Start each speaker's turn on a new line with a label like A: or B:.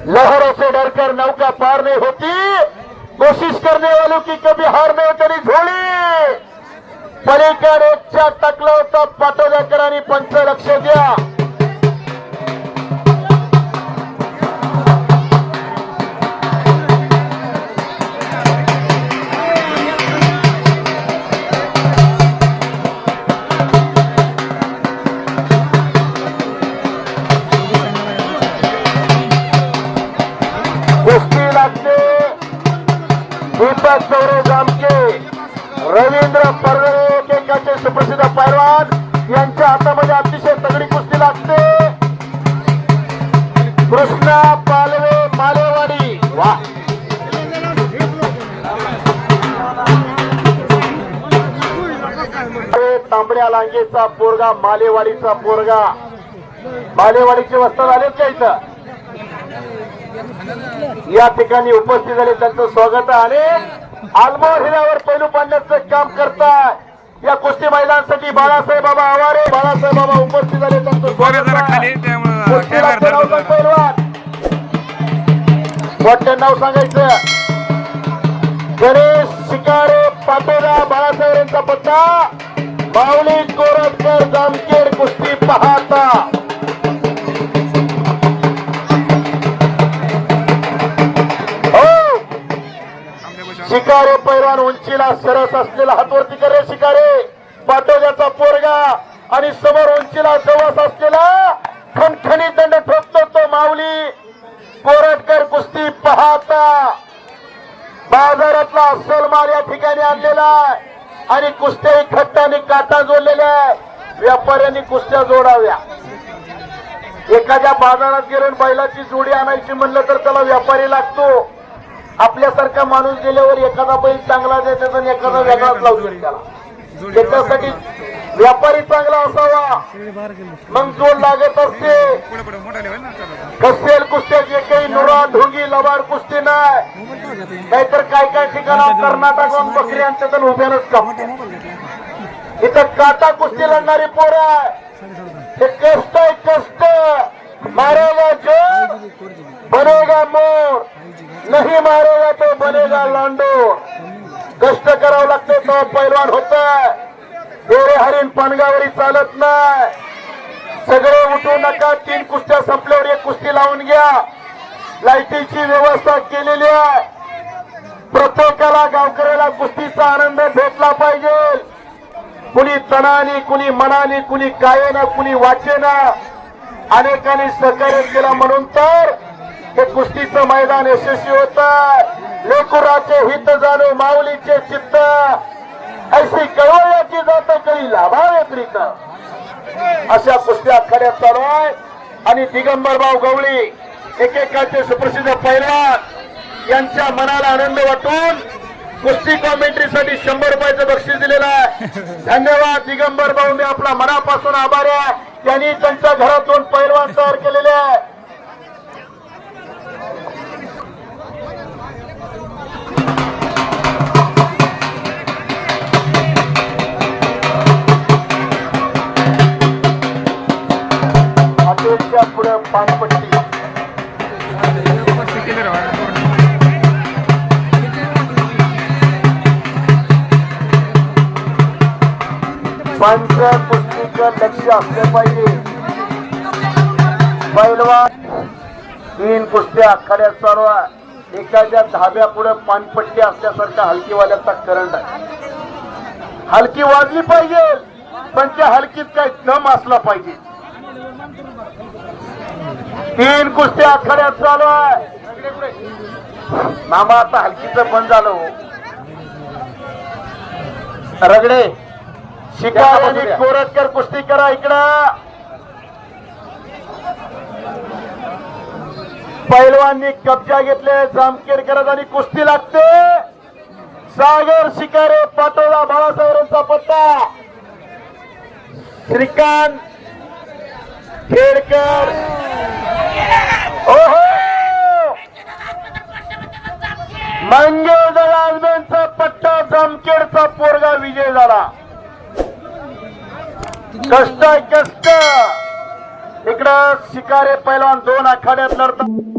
A: लहरों से डरकर नौका पार नहीं होती, कोशिश करने वालों की कभी हार नहीं करी झोली। पलीकडे एकच्या टाकला होता पाटोद्याकरांनी पंच लक्ष द्या। कुस्ती लागते दीपक चौरे जामके रवींद्र परगणे एकेकाचे सुप्रसिद्ध पैलवान यांच्या हातामध्ये अतिशय तगडी कुस्ती लागते। कृष्णा पालवे मालेवाडी वा तांबड्या लांगेचा पोरगा मालेवाडीचा पोरगा मालेवाडीचे वस्त्र झाले का इथं या ठिकाणी उपस्थित झाले त्यांचं स्वागत आहे आणि आलमोर हिऱ्यावर पैलू पाडण्याचं काम करताय या कुस्ती मैदानासाठी बाळासाहेब बाबा आवारे बाळासाहेब बाबा उपस्थित झाले त्यांचं स्वागत आहे। पैलवान मोठं नाव सांगायचं गणेश शिकारे पाटोदा बाळासाहेब यांचा पत्ता माऊली कोरटकर जामखेड कुस्ती पाहता शिकारे पैलवान उंचीला सरस असलेला हातवरती करे शिकारे पाटोद्याचा पोरगा आणि समोर उंचीला जवस असलेला खणखणी दंड ठोकतो तो माऊली कोरटकर कुस्ती पाहता बाजारातला अस्सल माल या ठिकाणी आणलेला आहे आणि कुस्त्या खट्टा आणि काटा जोडलेल्या व्यापाऱ्यांनी कुस्त्या जोडाव्या। एखाद्या बाजारात गेल्यावर बैलाची जोडी आणायची म्हणलं तर त्याला व्यापारी लागतो। आपल्यासारखा माणूस गेल्यावर एखादा बैल चांगला देतात आणि एखादा वेगळाच लावतो त्याला। त्याच्यासाठी व्यापारी चांगला असावा मग जोड लागत असते। कसेल कुस्त्याची काही नुरा ढोंगी लबाड कुस्ती नाही नाहीतर काय काय ठिकाणावर कर्नाटकात बकरी आणतात आणि उभ्यानच कापतात। इथं काटा कुस्ती लढणारी पोरं आहे हे कष्ट आहे कष्ट मारेगा जो बनेगा मोर नहीं मारेगा तो बनेगा लांडो। कष्ट करावं लागते तो पैलवान होता। बेरे हरिण पानगावरी चालत नाही। सगळे उठू नका तीन कुस्त्या संपल्यावर एक कुस्ती लावून घ्या। लाईटीची व्यवस्था केलेली आहे। प्रत्येकाला गावकऱ्याला कुस्तीचा आनंद भेटला पाहिजे। कुणी तणाने कुणी मनाने कुणी कायेनं कुणी वाचेनं अनेकांनी सहकार्य केला म्हणून तर हे कुस्तीचं मैदान यशस्वी होत। लेकुराचे हित जाणू माऊलीचे चित्त ऐसी कळवळ्याची जात कधी लाभाव्यतिरिक्त अशा कुस्त्या आखाड्यात चालू आहे आणि दिगंबर भाऊ गवळी एकेकाचे सुप्रसिद्ध पैलवान यांच्या मनाला आनंद वाटून कुस्ती कॉमेंट्रीसाठी 100 रुपयाचं बक्षीस दिलेलं आहे। धन्यवाद दिगंबर भाऊ मी आपला मनापासून आभारी आहे। त्यांनी त्यांच्या घरातून पैलवान तयार केलेले आहे। पुढे पानपट्टी पंच कुस्तीचं लक्ष असले पाहिजे। पैलवान 3 कुस्त्या आखाड्यात चालू आहे। एखाद्या धाब्या पुढे पानपट्टी असल्यासारखा हलकीवाल्याचा करंट आहे। हलकी वाजली पाहिजे पण त्या हलकीत काही दम असला पाहिजे। 3 कुस्त्या आखाड्यात चालू आहे। मामा आता हलकीचं बंद झालं रगडे शिकारे आणि कोरटकर कुस्ती करा इकडं। पैलवांनी कब्जा घेतले जामखेडकरांनी आणि कुस्ती लागते। सागर शिकारे पाटोदा बाळासाहेबांचा पत्ता श्रीकांत खेडकर ओहो मंगेश आजमेंचा पट्टा जामखेडचा पोरगा विजय झाला। कष्ट इकडं शिकारे पैलवान 2 आखाड्यात लढतात।